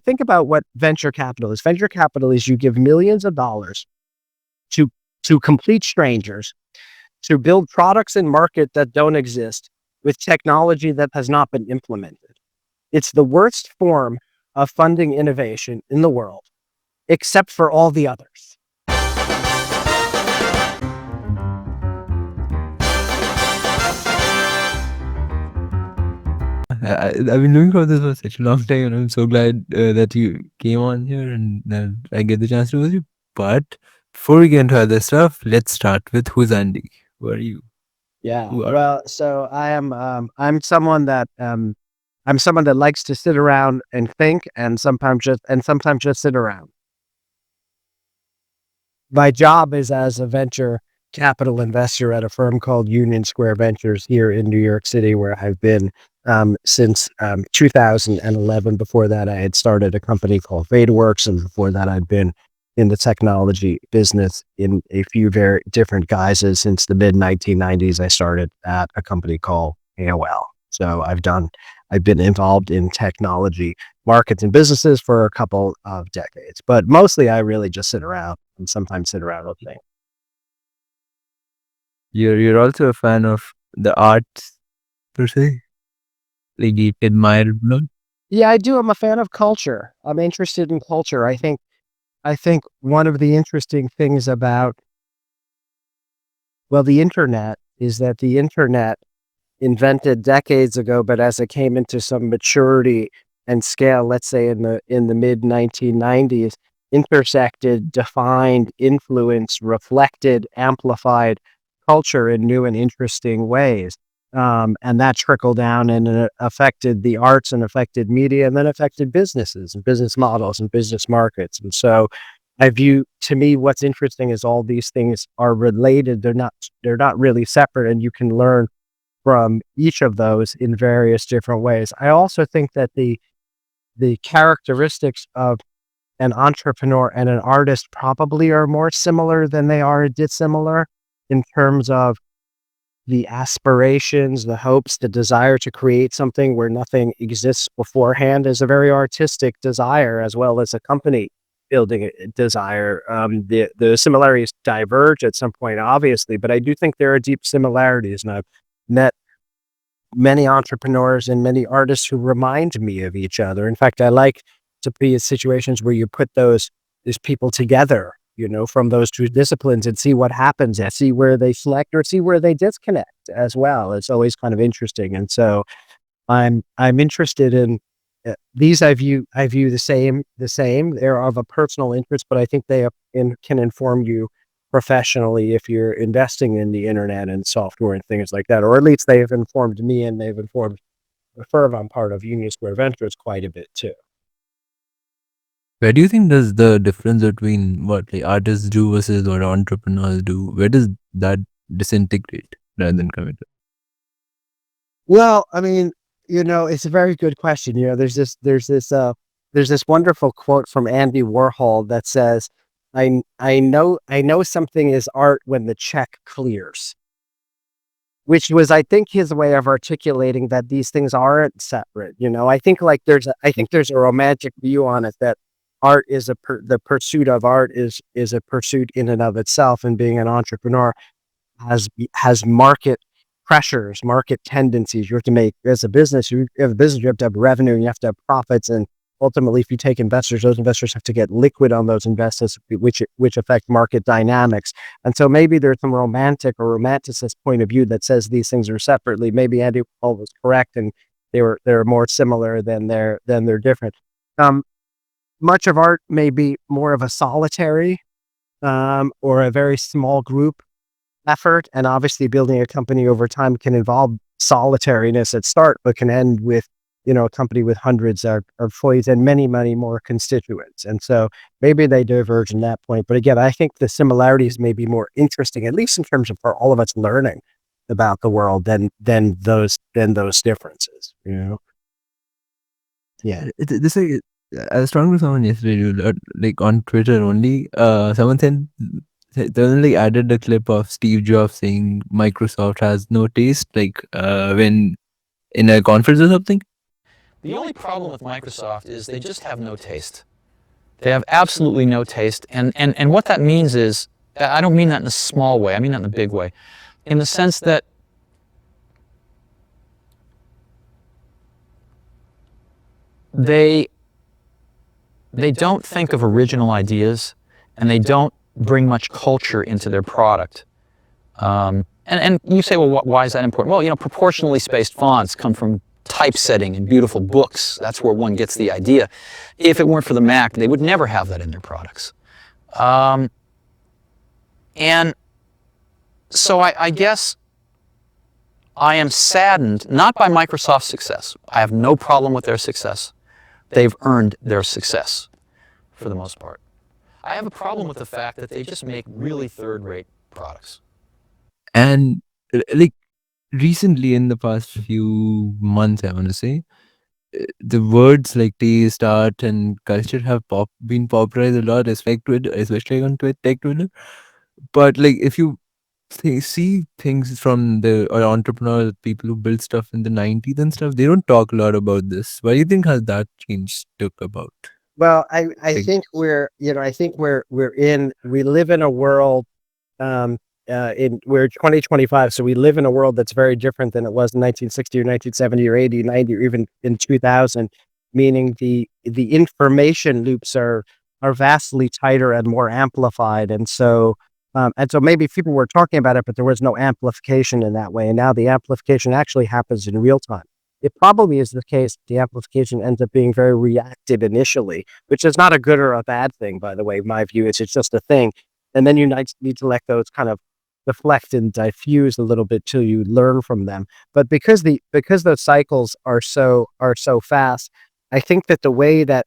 think about what venture capital is you give millions of dollars to complete strangers to build products in market that don't exist with technology that has not been implemented. It's the worst form of funding innovation in the world, except for all the others. I've been looking for this for such a long time, and I'm so glad that you came on here and that I get the chance to with you. But before we get into other stuff, let's start with who's Andy? Who are you? Yeah. Who are Well, so I am. I'm someone that likes to sit around and think, and sometimes just sit around. My job is as a venture capital investor at a firm called Union Square Ventures here in New York City, where I've been since 2011. Before that, I had started a company called Betaworks, and before that, I'd been in the technology business in a few very different guises. Since the mid 1990s, I started at a company called AOL. So I've been involved in technology markets and businesses for a couple of decades, but mostly I really just sit around and sometimes sit around with things. you're also a fan of the arts per se? Like you admire blood? Yeah, I do. I'm a fan of culture. I'm interested in culture. I think one of the interesting things about, well, the internet is that the internet invented decades ago, but as it came into some maturity and scale, let's say in the mid 1990s, intersected, defined, influenced, reflected, amplified culture in new and interesting ways. And that trickled down and it affected the arts and affected media and then affected businesses and business models and business markets. And so to me, what's interesting is all these things are related. They're not really separate, and you can learn from each of those in various different ways. I also think that the characteristics of an entrepreneur and an artist probably are more similar than they are dissimilar in terms of the aspirations, the hopes, the desire to create something where nothing exists beforehand is a very artistic desire, as well as a company building desire. The similarities diverge at some point, obviously, but I do think there are deep similarities, and I've met many entrepreneurs and many artists who remind me of each other. In fact, I like to be in situations where you put these people together, from those two disciplines and see what happens, and see where they select or see where they disconnect as well. It's always kind of interesting. And so I'm interested in these. I view the same. They're of a personal interest, but I think they can inform you professionally if you're investing in the internet and software and things like that, or at least they have informed me, and they've informed the firm I'm part of, Union Square Ventures, quite a bit too. Where do you think does the difference between what like artists do versus what entrepreneurs do? Where does that disintegrate rather than come into? Well, I mean, it's a very good question. There's this wonderful quote from Andy Warhol that says, I know something is art when the check clears," which was, I think, his way of articulating that these things aren't separate. I think there's a romantic view on it, that art is the pursuit of art is a pursuit in and of itself, and being an entrepreneur has market pressures, market tendencies. You have to make, as a business, you have to have revenue, and you have to have profits, and ultimately, if you take investors, those investors have to get liquid on those investments, which affect market dynamics. And so maybe there's some romanticist point of view that says these things are separately. Maybe Andy Warhol was correct, and they're more similar than they're different. Much of art may be more of a solitary or a very small group effort, and obviously building a company over time can involve solitariness at start, but can end with a company with hundreds of employees and many, many more constituents. And so maybe they diverge in that point. But again, I think the similarities may be more interesting, at least in terms of for all of us learning about the world, than those differences. Yeah. This I was talking to someone yesterday, dude, like on Twitter only. Someone said they only added a clip of Steve Jobs saying Microsoft has no taste, like when in a conference or something. The only problem with Microsoft is they just have no taste. They have absolutely no taste. And what that means is, I don't mean that in a small way, I mean that in a big way. In the sense that they don't think of original ideas, and they don't bring much culture into their product. And you say, well, why is that important? Well, you know, proportionally spaced fonts come from typesetting and beautiful books. That's where one gets the idea. If it weren't for the Mac, they would never have that in their products. And so I guess I am saddened, not by Microsoft's success. I have no problem with their success. They've earned their success, for the most part. I have a problem with the fact that they just make really third-rate products. And like recently, in the past few months, I want to say, the words like taste, art, and culture have been popularized a lot, especially on tech Twitter. But like, if you see things from the entrepreneurs, people who built stuff in the 90s and stuff, they don't talk a lot about this. Why do you think has that changed took about? Well, I Like, think I think we live in a world, we're 2025, so we live in a world that's very different than it was in 1960 or 1970 or 80, 90, or even in 2000, meaning the information loops are vastly tighter and more amplified. And so maybe people were talking about it, but there was no amplification in that way. And now the amplification actually happens in real time. It probably is the case the amplification ends up being very reactive initially, which is not a good or a bad thing, by the way. My view is it's just a thing. And then you need to let those kind of deflect and diffuse a little bit till you learn from them. But because those cycles are so fast, I think that the way that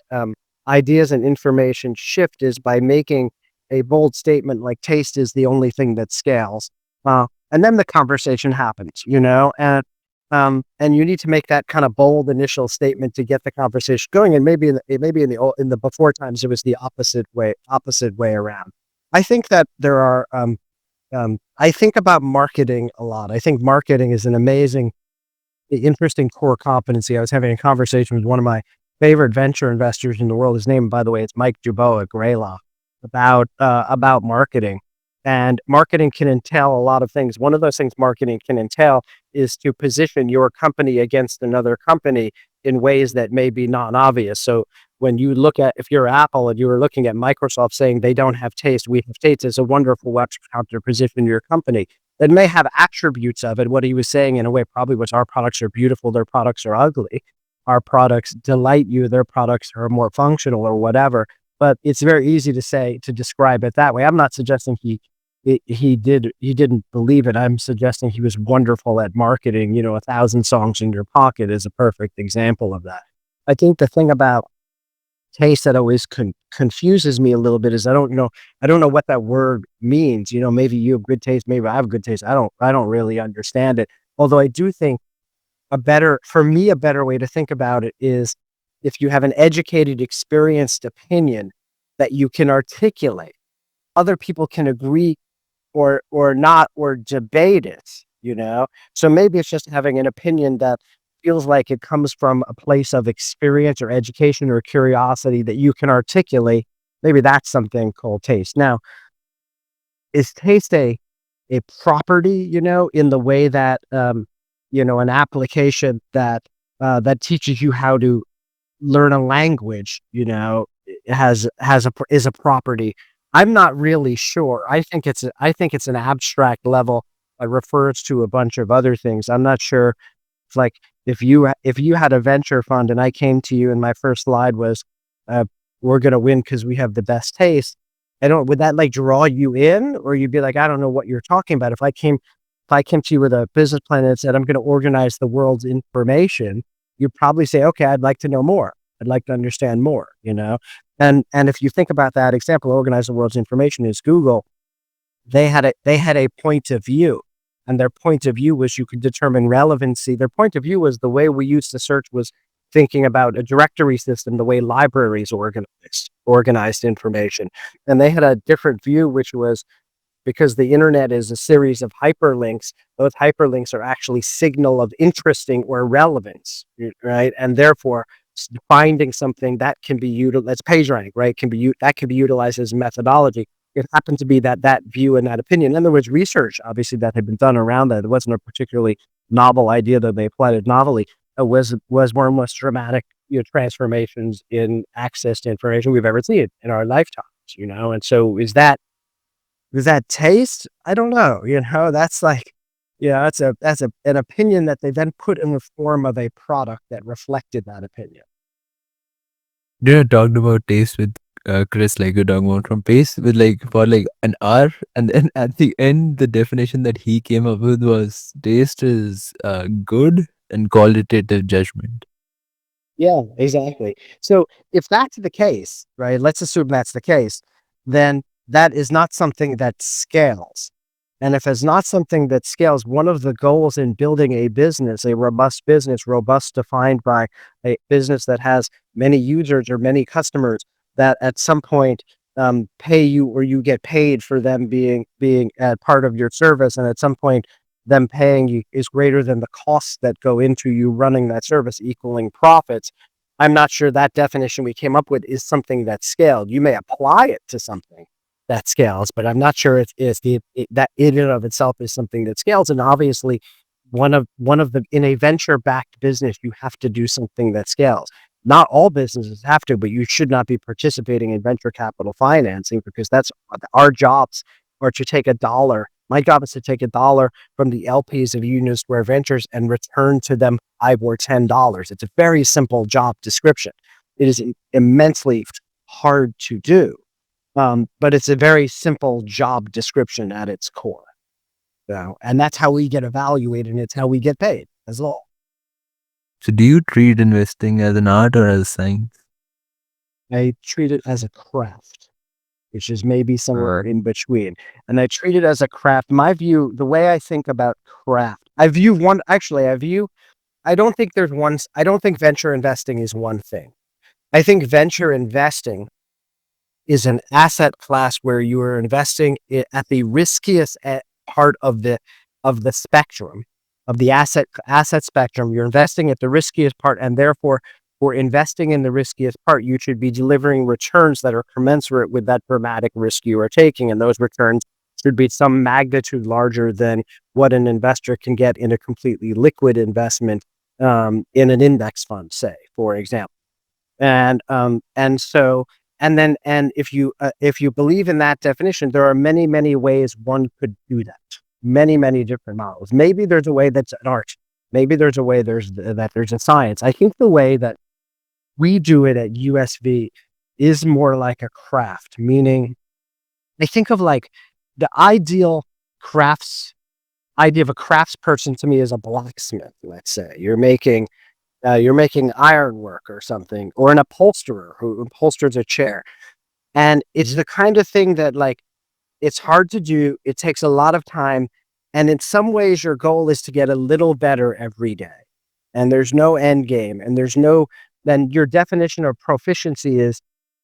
ideas and information shift is by making a bold statement like taste is the only thing that scales. And then the conversation happens, you know, and you need to make that kind of bold initial statement to get the conversation going. And maybe in the before times, it was the opposite way around. I think that there are, I think about marketing a lot. I think marketing is an amazing, interesting core competency. I was having a conversation with one of my favorite venture investors in the world. His name, by the way, is Mike Dubois at Greylock, about marketing. And marketing can entail a lot of things. One of those things marketing can entail is to position your company against another company in ways that may be non-obvious. So when you look at, if you're Apple and you were looking at Microsoft saying they don't have taste, we have taste is a wonderful way to position your company. That may have attributes of it. What he was saying in a way probably was our products are beautiful, their products are ugly. Our products delight you, their products are more functional or whatever. But it's very easy to describe it that way. I'm not suggesting he didn't believe it. I'm suggesting he was wonderful at marketing. You know, 1,000 songs in your pocket is a perfect example of that. I think the thing about taste that always confuses me a little bit is I don't know what that word means. You know, maybe you have good taste, maybe I have good taste. I don't really understand it. Although I do think a better way to think about it is if you have an educated, experienced opinion that you can articulate, other people can agree or not, or debate it, you know? So maybe it's just having an opinion that feels like it comes from a place of experience or education or curiosity that you can articulate. Maybe that's something called taste. Now, is taste a property, you know, in the way that, you know, an application that teaches you how to learn a language, you know, is a property? I'm not really sure. I think it's an abstract level. It refers to a bunch of other things. I'm not sure. It's like if you had a venture fund and I came to you and my first slide was, we're going to win because we have the best taste. Would that like draw you in, or you'd be like, I don't know what you're talking about. If I came to you with a business plan that said, I'm going to organize the world's information, you'd probably say, okay, I'd like to know more. I'd like to understand more, you know? And if you think about that example, organize the world's information is Google. They had a point of view, and their point of view was you could determine relevancy. Their point of view was the way we used to search was thinking about a directory system, the way libraries organized information. And they had a different view, which was because the internet is a series of hyperlinks. Those hyperlinks are actually signal of interesting or relevance, right? And therefore, finding something that can be utilized, that's PageRank, right? That can be utilized as methodology. It happened to be that view and that opinion. And there was research, obviously, that had been done around that. It wasn't a particularly novel idea that they applied it novelly. It was one of the most dramatic, transformations in access to information we've ever seen in our lifetimes. And so is that taste? I don't know. That's like, that's an opinion that they then put in the form of a product that reflected that opinion. I talked about taste with Chris, like you're talking about from pace with like for like an hour, and then at the end, the definition that he came up with was taste is good and qualitative judgment. Yeah, exactly. So if that's the case, right, let's assume that's the case, then that is not something that scales. And if it's not something that scales, one of the goals in building a business, a robust business, robust defined by a business that has many users or many customers that at some point pay you, or you get paid for them being a part of your service, and at some point them paying you is greater than the costs that go into you running that service, equaling profits. I'm not sure that definition we came up with is something that's scaled. You may apply it to something that scales, but I'm not sure that in and of itself is something that scales. And obviously, in a venture-backed business, you have to do something that scales. Not all businesses have to, but you should not be participating in venture capital financing, because that's our jobs are to take $1. My job is to take $1 from the LPs of Union Square Ventures and return to them $5 or $10. It's a very simple job description. It is immensely hard to do. But it's a very simple job description at its core. And that's how we get evaluated, and it's how we get paid as well. So, do you treat investing as an art or as a science? I treat it as a craft, which is maybe somewhere in between. And I treat it as a craft. My view, the way I think about craft, I don't think venture investing is one thing. I think venture investing is an asset class where you are investing at the riskiest part of the spectrum, of the asset spectrum. You're investing at the riskiest part, and therefore, for investing in the riskiest part, you should be delivering returns that are commensurate with that dramatic risk you are taking, and those returns should be some magnitude larger than what an investor can get in a completely liquid investment in an index fund, say, for example. And if you believe in that definition, there are many, many ways one could do that. Many, many different models. Maybe there's a way that's an art. Maybe there's a way there's a science. I think the way that we do it at USV is more like a craft, meaning I think of like the idea of a craftsperson to me is a blacksmith. Let's say you're making ironwork or something, or an upholsterer who upholsters a chair. And it's the kind of thing that, like, it's hard to do. It takes a lot of time. And in some ways, your goal is to get a little better every day. And there's no end game. And then your definition of proficiency is,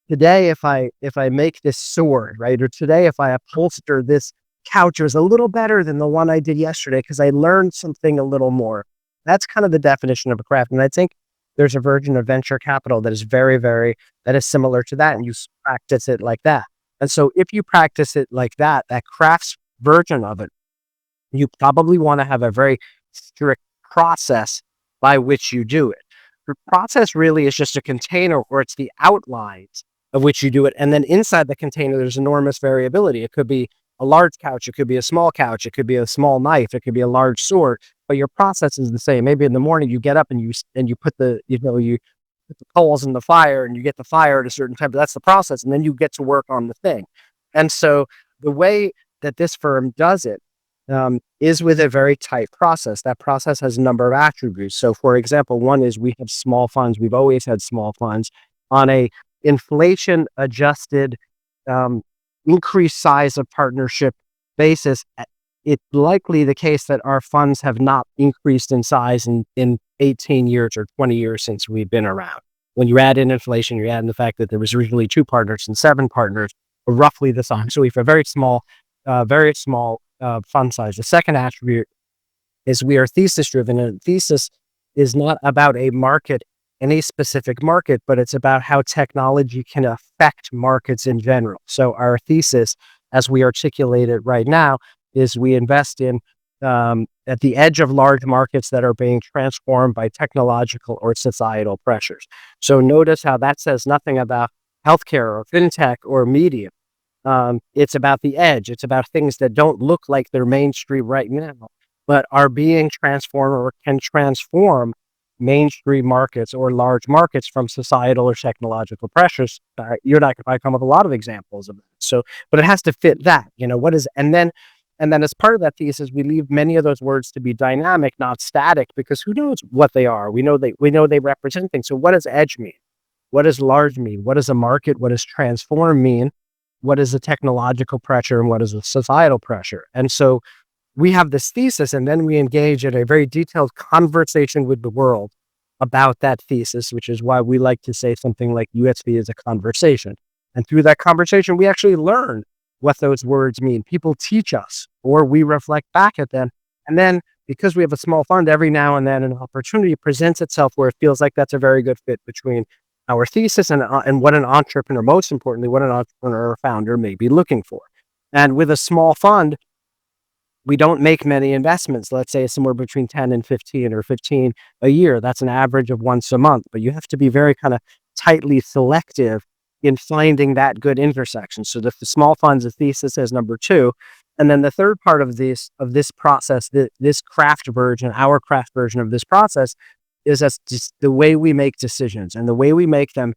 today, if I make this sword, right? Or today, if I upholster this couch, it was a little better than the one I did yesterday because I learned something a little more. That's kind of the definition of a craft. And I think there's a version of venture capital that is that is similar to that. And you practice it like that. And so if you practice it like that crafts version of it, you probably want to have a very strict process by which you do it. The process really is just a container, or it's the outlines of which you do it. And then inside the container, there's enormous variability. It could be a large couch. It could be a small couch. It could be a small knife. It could be a large sword. But your process is the same. Maybe in the morning you get up and you put the coals in the fire, and you get the fire at a certain time. But that's the process, and then you get to work on the thing. And so the way that this firm does it is with a very tight process. That process has a number of attributes. So, for example, one is we have small funds. We've always had small funds on a inflation-adjusted increased size of partnership basis. It's likely the case that our funds have not increased in size in 18 years or 20 years since we've been around. When you add in inflation, you add in the fact that there was originally 2 partners and 7 partners, are roughly the size. So we have a very small very small fund size. The second attribute is we are thesis driven, and thesis is not about a market, any specific market, but it's about how technology can affect markets in general. So our thesis, as we articulate it right now, is we invest in at the edge of large markets that are being transformed by technological or societal pressures. So notice how that says nothing about healthcare or fintech or media. It's about the edge. It's about things that don't look like they're mainstream right now, but are being transformed or can transform mainstream markets or large markets from societal or technological pressures. You and I could probably come up with a lot of examples of that. So, but it has to fit that, what is, and then as part of that thesis, we leave many of those words to be dynamic, not static, because who knows what they are? We know they represent things. So what does edge mean? What does large mean? What does a market? What does transform mean? What is a technological pressure and what is a societal pressure? And so we have this thesis, and then we engage in a very detailed conversation with the world about that thesis, which is why we like to say something like USV is a conversation. And through that conversation, we actually learn what those words mean. People teach us, or we reflect back at them. And then because we have a small fund, every now and then an opportunity presents itself where it feels like that's a very good fit between our thesis and what an entrepreneur, most importantly, what an entrepreneur or founder may be looking for. And with a small fund, we don't make many investments. Let's say it's somewhere between 10 and 15 or 15 a year. That's an average of once a month, but you have to be very kind of tightly selective in finding that good intersection. So the small funds, the thesis is number two. And then the third part of this process, this craft version, our craft version of this process is just the way we make decisions. And the way we make them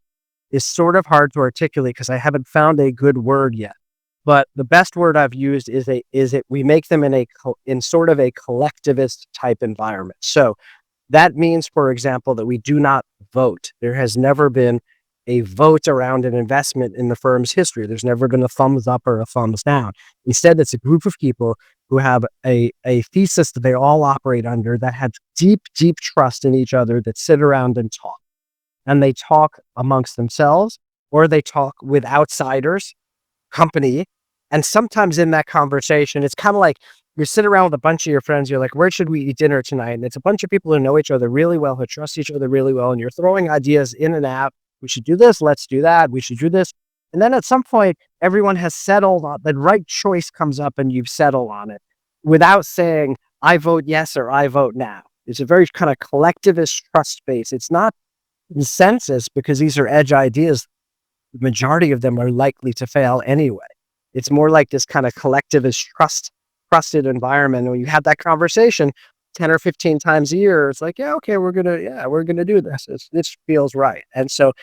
is sort of hard to articulate because I haven't found a good word yet. But the best word I've used is we make them in sort of a collectivist type environment. So that means, for example, that we do not vote. There has never been a vote around an investment in the firm's history. There's never been a thumbs up or a thumbs down. Instead, it's a group of people who have a thesis that they all operate under, that have deep, deep trust in each other, that sit around and talk. And they talk amongst themselves, or they talk with outsiders, company. And sometimes in that conversation, it's kind of like you sit around with a bunch of your friends. You're like, where should we eat dinner tonight? And it's a bunch of people who know each other really well, who trust each other really well. And you're throwing ideas in and out. We should do this. Let's do that. We should do this. And then at some point, everyone has settled on the right choice comes up and you've settled on it without saying, I vote yes or I vote now. It's a very kind of collectivist trust base. It's not consensus because these are edge ideas. The majority of them are likely to fail anyway. It's more like this kind of collectivist trusted environment. And when you have that conversation 10 or 15 times a year, it's like, yeah, okay, we're going to do this. This feels right. And so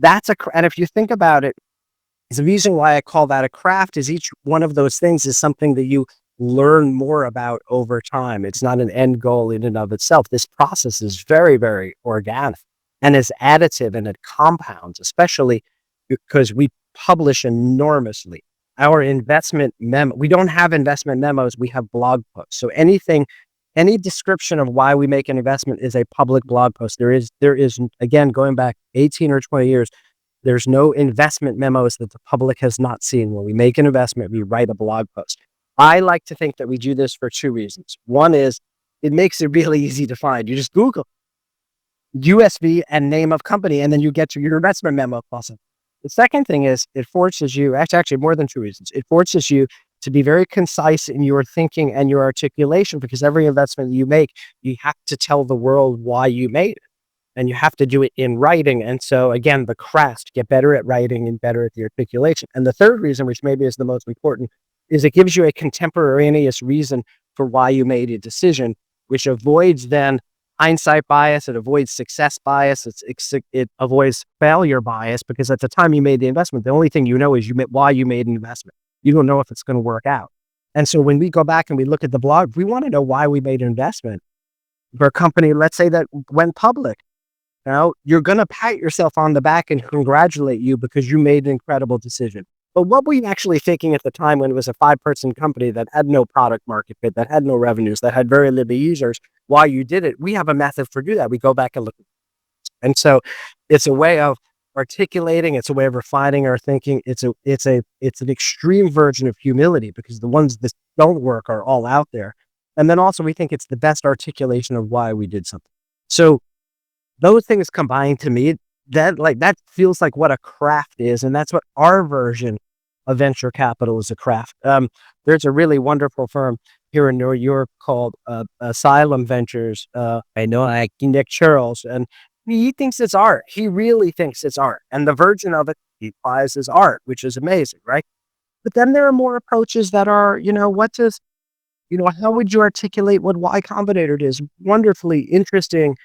and if you think about it, the reason why I call that a craft is each one of those things is something that you learn more about over time. It's not an end goal in and of itself. This process is very, very organic and is additive, and it compounds, especially because we publish enormously. Our investment memo, we don't have investment memos, we have blog posts. So any description of why we make an investment is a public blog post. There is, again, going back 18 or 20 years, there's no investment memos that the public has not seen. When we make an investment, we write a blog post. I like to think that we do this for two reasons. One is it makes it really easy to find. You just Google USV and name of company, and then you get to your investment memo. Awesome. The second thing is it forces you, actually more than two reasons. It forces you to be very concise in your thinking and your articulation, because every investment you make, you have to tell the world why you made it. And you have to do it in writing. And so again, the craft, get better at writing and better at the articulation. And the third reason, which maybe is the most important, is it gives you a contemporaneous reason for why you made a decision, which avoids then hindsight bias. It avoids success bias. It avoids failure bias, because at the time you made the investment, the only thing you know is why you made an investment. You don't know if it's going to work out. And so when we go back and we look at the blog, we want to know why we made an investment for a company, let's say, that went public. You're going to pat yourself on the back and congratulate you because you made an incredible decision. But what were you actually thinking at the time when it was a 5-person company that had no product market fit, that had no revenues, that had very little users, why you did it? We have a method for do that. We go back and look. And so it's a way of articulating. It's a way of refining our thinking. It's an extreme version of humility, because the ones that don't work are all out there. And then also we think it's the best articulation of why we did something. So those things combined, to me, that feels like what a craft is. And that's what our version of venture capital is, a craft. There's a really wonderful firm here in New York called Asylum Ventures. I know, like Nick Charles, and he thinks it's art. He really thinks it's art. And the version of it he applies as art, which is amazing, right? But then there are more approaches that are, how would you articulate what Y Combinator is? Wonderfully interesting,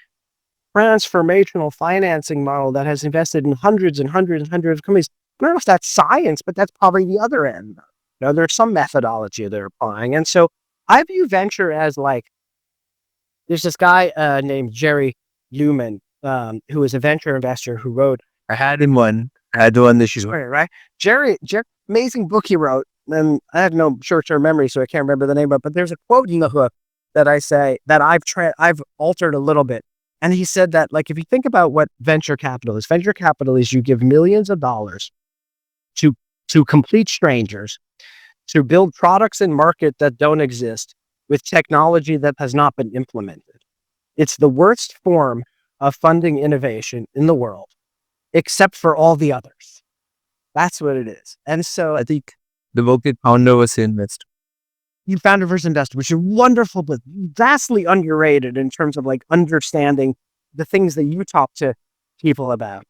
transformational financing model that has invested in hundreds and hundreds and hundreds of companies. I don't know if that's science, but that's probably the other end. There's some methodology they're applying. And so I view venture as like, there's this guy named Jerry Lumen, who is a venture investor who wrote, I had one that she's right? Jerry, amazing book he wrote. And I have no short-term memory, so I can't remember the name of it, but there's a quote in the hook that I say that I've altered a little bit. And he said that, like, if you think about what venture capital is you give millions of dollars to complete strangers to build products in market that don't exist with technology that has not been implemented. It's the worst form of funding innovation in the world, except for all the others. That's what it is. And so I think the book founder was investor. You founder versus investor, which is wonderful, but vastly underrated in terms of like understanding the things that you talk to people about.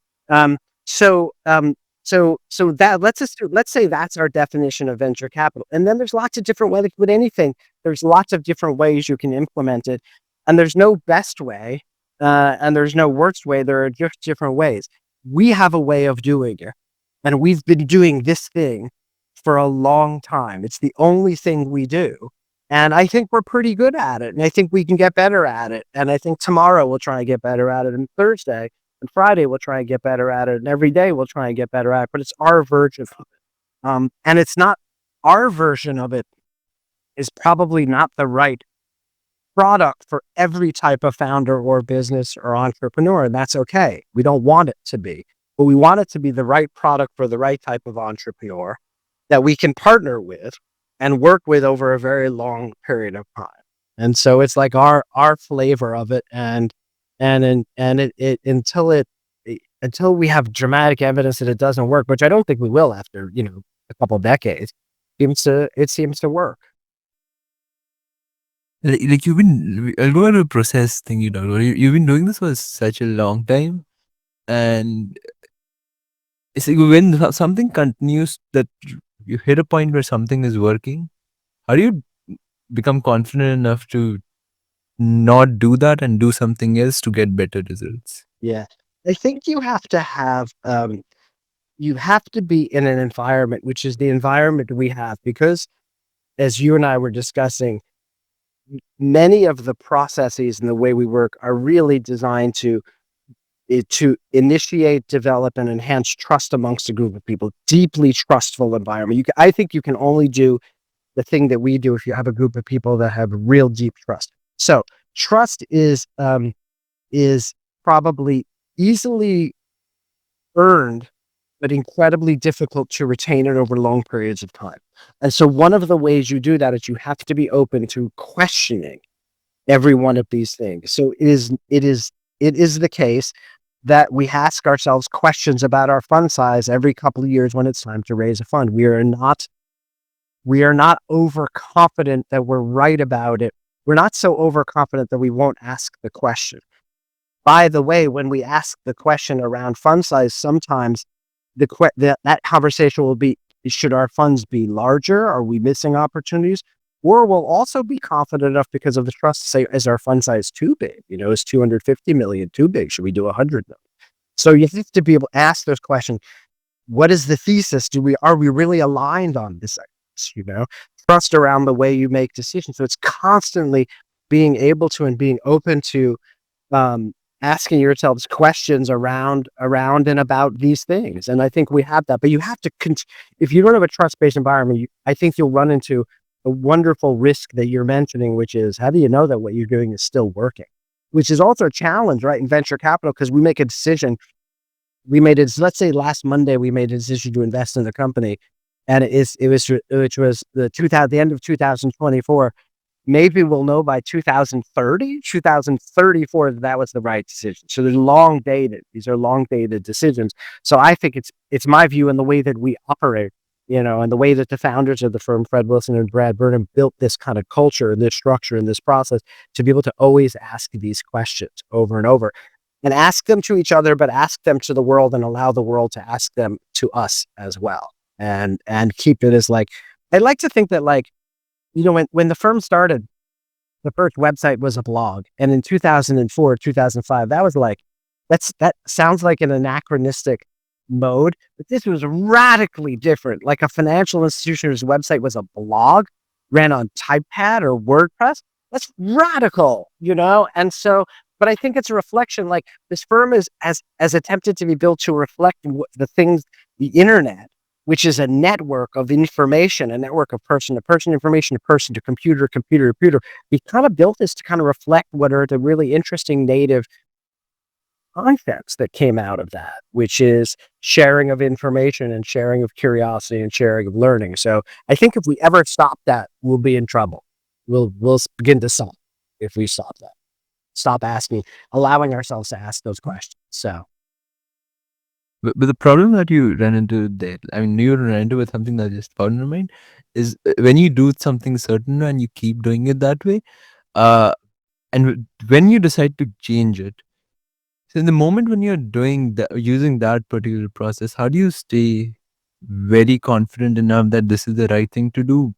So that let's say that's our definition of venture capital. And then there's lots of different ways with anything. There's lots of different ways you can implement it. And there's no best way, and there's no worst way. There are just different ways. We have a way of doing it. And we've been doing this thing for a long time. It's the only thing we do. And I think we're pretty good at it. And I think we can get better at it. And I think tomorrow we'll try and get better at it. And Thursday and Friday we'll try and get better at it. And every day we'll try and get better at it. But it's our version of it. And it's not our version of it is probably not the right product for every type of founder or business or entrepreneur. And that's okay. We don't want it to be. But we want it to be the right product for the right type of entrepreneur that we can partner with and work with over a very long period of time. And so it's like our flavor of it. And until we have dramatic evidence that it doesn't work, which I don't think we will after, a couple of decades, it seems to work. Like I'll go to the process thing you talked about. You've been doing this for such a long time, and it's like when something continues, that you hit a point where something is working, how do you become confident enough to not do that and do something else to get better results? Yeah. I think you have to be in an environment, which is the environment we have, because as you and I were discussing, many of the processes and the way we work are really designed to initiate, develop, and enhance trust amongst a group of people. Deeply trustful environment. I think you can only do the thing that we do if you have a group of people that have real deep trust. So trust is probably easily earned, but incredibly difficult to retain it over long periods of time. And so one of the ways you do that is you have to be open to questioning every one of these things. So it is the case that we ask ourselves questions about our fund size every couple of years when it's time to raise a fund. We are not overconfident that we're right about it. We're not so overconfident that we won't ask the question. By the way, when we ask the question around fund size, sometimes that conversation will be, should our funds be larger? Are we missing opportunities? Or we'll also be confident enough because of the trust to say, is our fund size too big? Is 250 million too big? Should we do 100 million? So you have to be able to ask those questions. What is the thesis? Are we really aligned on this? Trust around the way you make decisions. So it's constantly being able to and being open to asking yourselves questions around and about these things. And I think we have that, but you have to, if you don't have a trust-based environment, I think you'll run into a wonderful risk that you're mentioning, which is, how do you know that what you're doing is still working? Which is also a challenge, right, in venture capital, because we make a decision let's say last Monday, we made a decision to invest in the company, and which was the end of 2024. Maybe we'll know by 2030, 2034 that was the right decision. So these are long dated decisions. So I think it's my view in the way that we operate, and the way that the founders of the firm, Fred Wilson and Brad Burnham, built this kind of culture and this structure and this process to be able to always ask these questions over and over, and ask them to each other, but ask them to the world and allow the world to ask them to us as well. And keep it as I like to think that when the firm started, the first website was a blog. And in 2004, 2005, that sounds like an anachronistic mode, but this was radically different. Like a financial institution's website was a blog, ran on Typepad or WordPress. That's radical, And so, but I think it's a reflection, this firm is as attempted to be built to reflect the internet, which is a network of information, a network of person to person information, person to computer, computer to computer. We kind of built this to kind of reflect what are the really interesting native concepts that came out of that, which is sharing of information and sharing of curiosity and sharing of learning. So I think if we ever stop that, we'll be in trouble. We'll begin to stop if we stop allowing ourselves to ask those questions. So. But the problem that you run into there, I mean, you run into with something that just found in my mind, is when you do something certain and you keep doing it that way, and when you decide to change it, so in the moment when you're doing that, using that particular process, how do you stay very confident enough that this is the right thing to do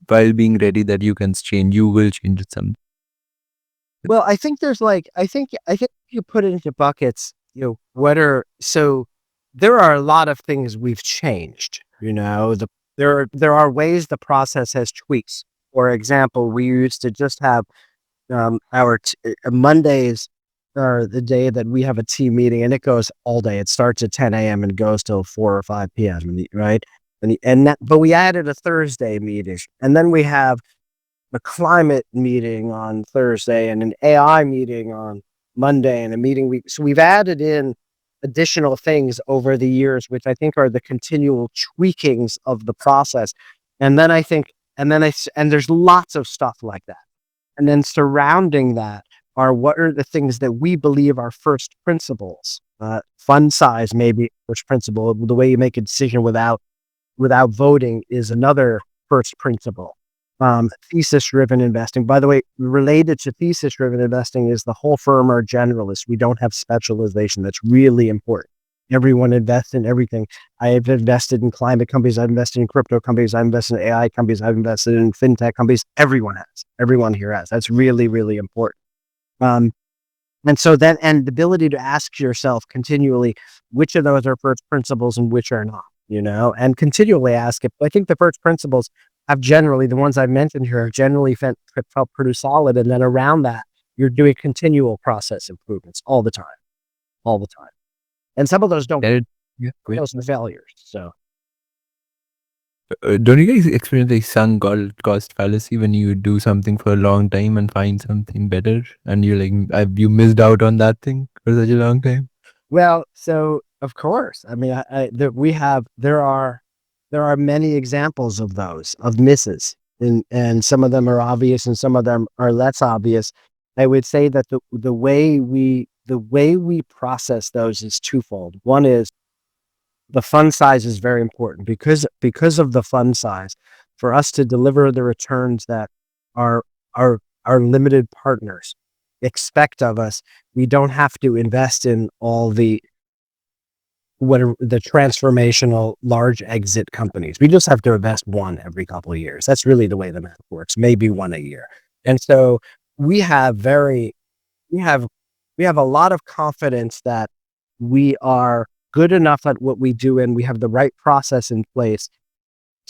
while being ready that you will change it someday? Well, I think I think you put it into buckets, there are a lot of things we've changed, there are ways the process has tweaks. For example, we used to just have our Mondays are the day that we have a team meeting, and it goes all day. It starts at 10 a.m. and goes till 4 or 5 p.m. Right? But we added a Thursday meeting, and then we have a climate meeting on Thursday and an AI meeting on Monday and a meeting week. So we've added in additional things over the years, which I think are the continual tweakings of the process. And then and there's lots of stuff like that. And then surrounding that are what are the things that we believe are first principles. Fund size may be first principle. The way you make a decision without voting is another first principle. Thesis-driven investing. By the way, related to thesis-driven investing is the whole firm are generalists. We don't have specialization. That's really important. Everyone invests in everything. I have invested in climate companies. I've invested in crypto companies. I've invested in AI companies. I've invested in fintech companies. Everyone has. Everyone here has. That's really, really important. And the ability to ask yourself continually, which of those are first principles and which are not, and continually ask it. I think the first principles the ones I've mentioned here have generally felt pretty solid. And then around that, you're doing continual process improvements all the time. And some of those don't, those are failures. So. Don't you guys experience the sunk cost fallacy when you do something for a long time and find something better and you're like, you missed out on that thing for such a long time? Well, so of course, I mean, there are many examples of those, of misses, and some of them are obvious and some of them are less obvious. I would say that the way we process those is twofold. One is the fund size is very important because of the fund size. For us to deliver the returns that our limited partners expect of us, we don't have to invest in all the transformational large exit companies. We just have to invest one every couple of years. That's really the way the math works, maybe one a year. And so we have a lot of confidence that we are good enough at what we do and we have the right process in place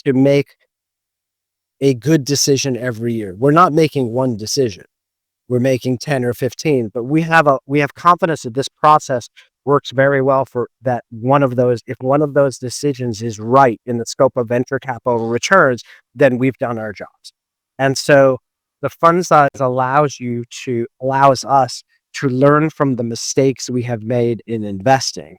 to make a good decision every year. We're not making one decision. We're making 10 or 15, but we have confidence that this process works very well for that. If one of those decisions is right in the scope of venture capital returns, then we've done our jobs. And so the fund size allows us to learn from the mistakes we have made in investing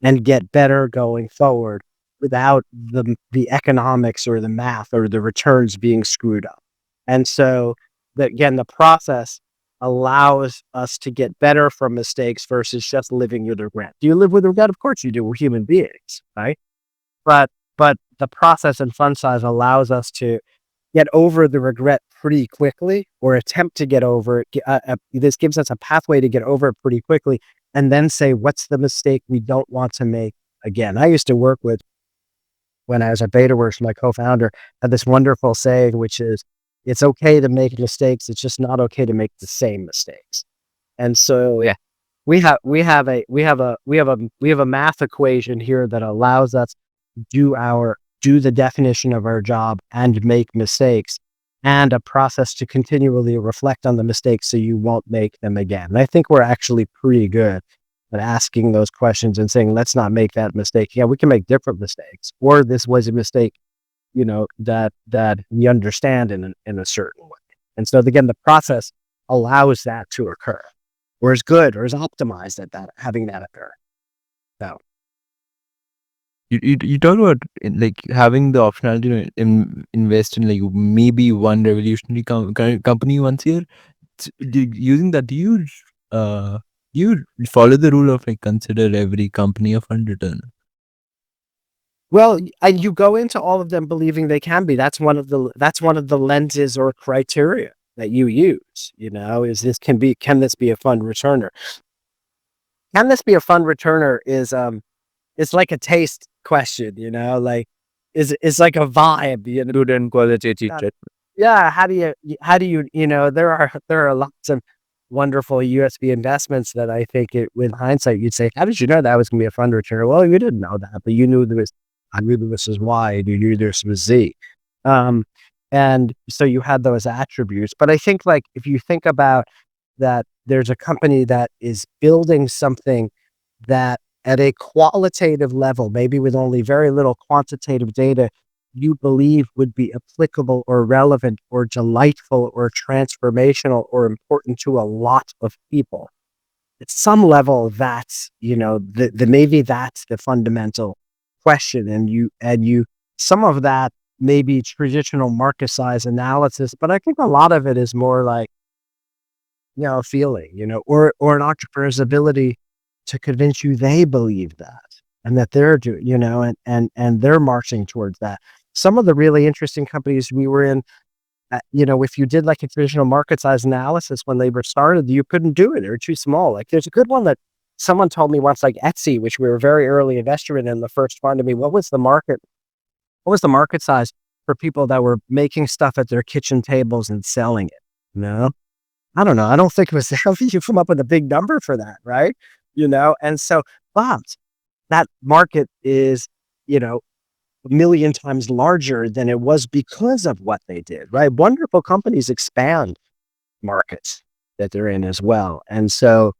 and get better going forward without the economics or the math or the returns being screwed up. And so again, the process allows us to get better from mistakes versus just living with regret. Do you live with regret? Of course you do. We're human beings, right? But the process and fun size allows us to get over the regret pretty quickly, or attempt to get over it. This gives us a pathway to get over it pretty quickly, and then say, what's the mistake we don't want to make again? I used to work with, when I was at Betaworks, my co-founder had this wonderful saying, which is, it's okay to make mistakes. It's just not okay to make the same mistakes. And so, yeah, we have a math equation here that allows us to do the definition of our job and make mistakes, and a process to continually reflect on the mistakes so you won't make them again. And I think we're actually pretty good at asking those questions and saying, let's not make that mistake. Yeah, we can make different mistakes, or this was a mistake, that we understand in a certain way. And so again, the process allows that to occur, or is good, or is optimized at that, having that occur. So You talk about like having the optionality to invest in like maybe one revolutionary company once a year. Using that, do you follow the rule of like consider every company a fund return? well, and you go into all of them believing they can be. That's one of the lenses or criteria that you use. Is can this be a fund returner? Can this be a fund returner is it's like a taste question, like is like a vibe, Good and qualitative. Yeah, how do you there are lots of wonderful USB investments that I think with hindsight you'd say, how did you know that was going to be a fund returner? Well, you didn't know that, but you knew I knew this was Y, and you knew this was Z. And so you had those attributes. But I think, like, if you think about that, there's a company that is building something that at a qualitative level, maybe with only very little quantitative data, you believe would be applicable or relevant or delightful or transformational or important to a lot of people. At some level, that's, maybe that's the fundamental question. And some of that may be traditional market size analysis, but I think a lot of it is more like, feeling, or an entrepreneur's ability to convince you they believe that, and that they're doing, and they're marching towards that. Some of the really interesting companies we were in, if you did like a traditional market size analysis when they were started, you couldn't do it. They're too small. Like, there's a good one that someone told me once, like Etsy, which we were a very early investor in the first fund. To me, what was the market size for people that were making stuff at their kitchen tables and selling it? I don't know. I don't think it was healthy. You come up with a big number for that, right? And so, but that market is, a million times larger than it was because of what they did, right? Wonderful companies expand markets that they're in as well. And so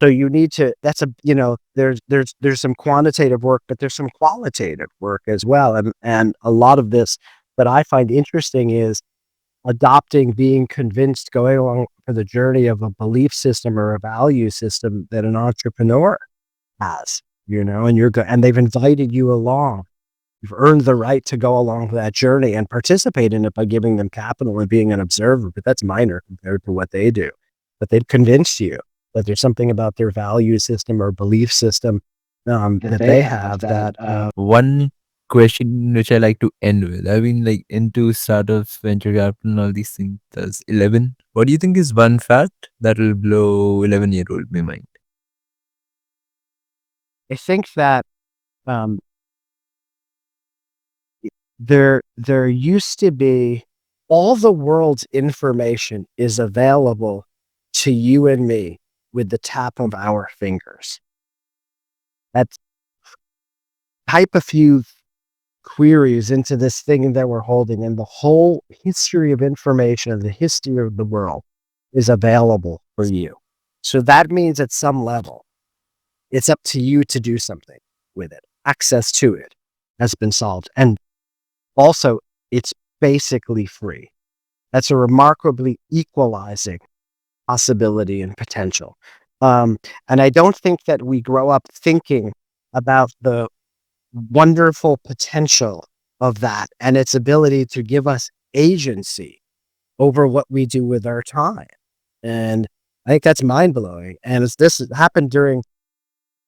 you need to, there's some quantitative work, but there's some qualitative work as well. And a lot of this that I find interesting is adopting, being convinced, going along for the journey of a belief system or a value system that an entrepreneur has, and they've invited you along. You've earned the right to go along that journey and participate in it by giving them capital and being an observer, but that's minor compared to what they do. But they've convinced you that there's something about their value system or belief system that they have that. One question which I like to end with. I've been like into startups, venture capital, and all these things. That's 11. What do you think is one fact that will blow 11-year-old my mind? I think that there used to be, all the world's information is available to you and me with the tap of our fingers. That's type a few queries into this thing that we're holding, and the whole history of information, the history of the world is available for you. So that means at some level, it's up to you to do something with it. Access to it has been solved. And also, it's basically free. That's a remarkably equalizing possibility and potential. And I don't think that we grow up thinking about the wonderful potential of that and its ability to give us agency over what we do with our time. And I think that's mind blowing. And this happened during,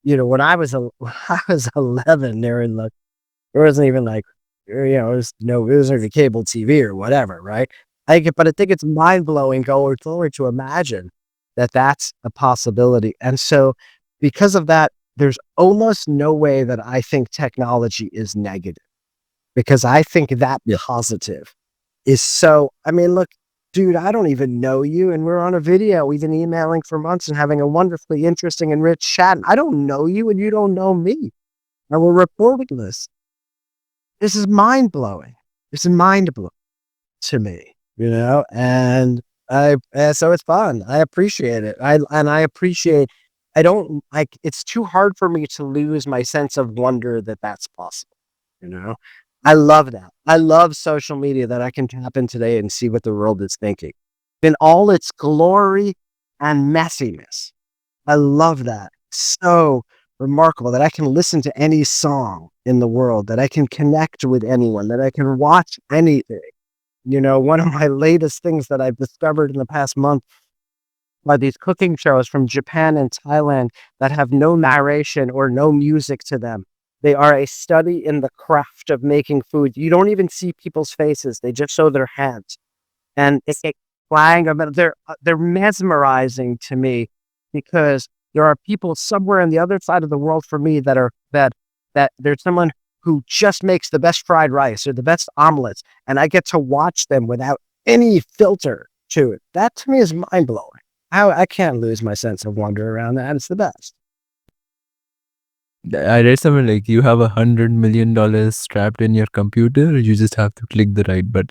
when I was when I was 11. There wasn't even like, it wasn't even cable TV or whatever, right? But I think it's mind blowing going forward to imagine that that's a possibility. And so, because of that, there's almost no way that I think technology is negative, because I think that positive is so. I mean, look, dude, I don't even know you, and we're on a video. We've been emailing for months and having a wonderfully interesting and rich chat. I don't know you, and you don't know me, and we're recording this. This is mind blowing. It's mind blowing to me, and so it's fun. I appreciate it. I appreciate. I don't like. It's too hard for me to lose my sense of wonder that that's possible. You know, I love that. I love social media, that I can tap in today and see what the world is thinking in all its glory and messiness. I love that. So remarkable that I can listen to any song in the world, that I can connect with anyone, that I can watch anything. One of my latest things that I've discovered in the past month are these cooking shows from Japan and Thailand that have no narration or no music to them. They are a study in the craft of making food. You don't even see people's faces. They just show their hands. And it's like flying. They're mesmerizing to me, because there are people somewhere on the other side of the world for me that there's someone who just makes the best fried rice or the best omelets, and I get to watch them without any filter to it. That to me is mind blowing. I can't lose my sense of wonder around that. It's the best. I read somewhere like you have $100 million strapped in your computer. You just have to click the right button.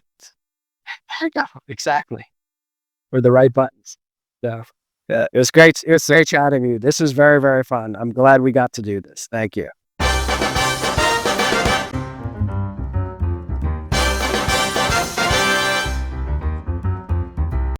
Exactly. Or the right buttons. So, it was great. It was great chatting with you. This was very, very fun. I'm glad we got to do this. Thank you.